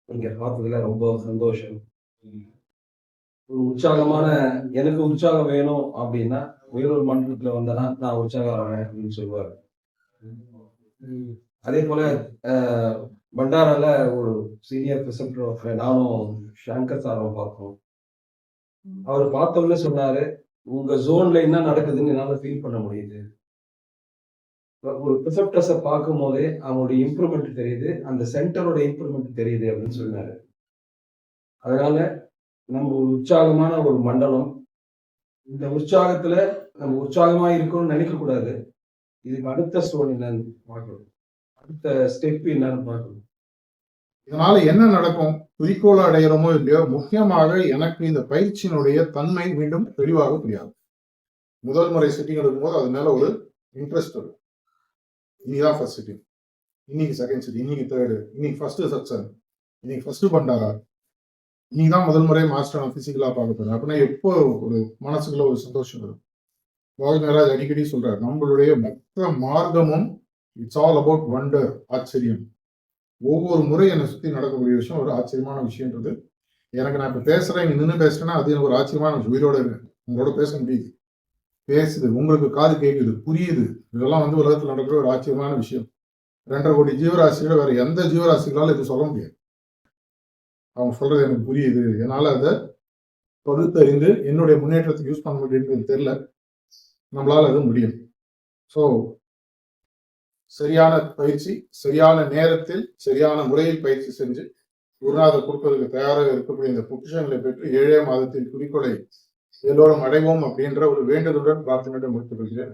நீங்க பார்த்ததுல ரொம்ப சந்தோஷம். ஒரு உற்சாகமான எனக்கு உற்சாகம் வேணும் அப்படின்னா, வேறொரு மண்டலத்துல வந்தேன்னா, நான் உற்சாகம் ஆவேன் அப்படின்னு சொல்லுவாரு. அதேபோல அ பண்டாரால ஒரு சீனியர் பிரிசெப்டர் நானும் ஷங்கர் சாரும் பார்த்தோம். அவரு பார்த்தோனே சொன்னாரு, "உங்க ஜோன்ல என்ன நடக்குதுன்னு என்னால ஃபீல் பண்ண முடியுது. ஒரு பிரிசெப்டர்ஸ பார்க்கும்போதே அவங்களுடைய இம்ப்ரூவ்மென்ட் தெரியுது. அந்த சென்டரோட இம்ப்ரூவ்மென்ட் தெரியுது" அப்படின்னு சொன்னாரு. அதனால நம்ம ஒரு உற்சாகமான ஒரு மண்டலம். இந்த உற்சாகத்துல நம்ம உற்சாகமா இருக்கணும்னு நினைக்கக்கூடாது. இதுக்கு அடுத்த ஸ்டோன் என்னன்னு பார்க்கணும். அடுத்த ஸ்டெப் என்னன்னு பார்க்கணும். இதனால என்ன நடக்கும்? குறிக்கோளை அடைகிறோமோ இல்லையோ, முக்கியமாக எனக்கு இந்த பயிற்சியினுடைய தன்மை மீண்டும் தெளிவாக புரியாது. முதல் முறை சிட்டிங் எடுக்கும்போது அது மேல ஒரு இன்ட்ரெஸ்ட் இருக்கும். இன்னைக்குதான் ஃபர்ஸ்ட் சிட்டிங், இன்னைக்கு செகண்ட் சிட்டிங், இன்னைக்கு தேர்டு, இன்னைக்கு ஃபர்ஸ்ட் சக்சன், இன்னைக்கு ஃபர்ஸ்ட் பண்டாரா, இன்னைக்கு தான் முதல் முறை மாஸ்டர் நான் பிசிக்கலா பார்க்க போறேன் அப்படின்னா எப்போ ஒரு மனசுக்குள்ள ஒரு சந்தோஷம் வரும். கோவிந்தராஜ் அடிக்கடி சொல்றாரு, நம்மளுடைய மொத்த மார்க்கமும் இட்ஸ் ஆல் அபவுட் வண்டர், ஆச்சரியம். ஒவ்வொரு முறை என்னை சுற்றி நடக்கக்கூடிய விஷயம் ஒரு ஆச்சரியமான விஷயன்றது எனக்கு. நான் இப்போ பேசுகிறேன், இங்கே நின்று பேசுகிறேன்னா அது எனக்கு ஒரு ஆச்சரியமான விஷயம். உயிரோட இருக்கேன், உங்களோட பேச முடியுது, பேசுது, உங்களுக்கு காது கேட்குது, புரியுது. இதெல்லாம் வந்து உலகத்தில் நடக்கிற ஒரு ஆச்சரியமான விஷயம். 2.5 கோடி ஜீவராசிகளை வேற எந்த ஜீவராசிகளால் இது சொல்ல முடியாது. அவங்க சொல்றது எனக்கு புரியுது, என்னால் அதை பகுத்தறிந்து என்னுடைய முன்னேற்றத்துக்கு யூஸ் பண்ண முடியுன்றது தெரியல, நம்மளால அது முடியும். ஸோ சரியான பயிற்சி, சரியான நேரத்தில் சரியான முறையில் பயிற்சி செஞ்சு குருநாதர் கொடுப்பதற்கு தயாராக இருக்கக்கூடிய இந்த பொக்கிஷங்களை பெற்று 7 மாதத்தில் குறிக்கோளை எல்லோரும் அடைவோம் அப்படின்ற ஒரு வேண்டுதலுடன் பிரார்த்தனையுடன் முடித்துக் கொள்கிறேன்.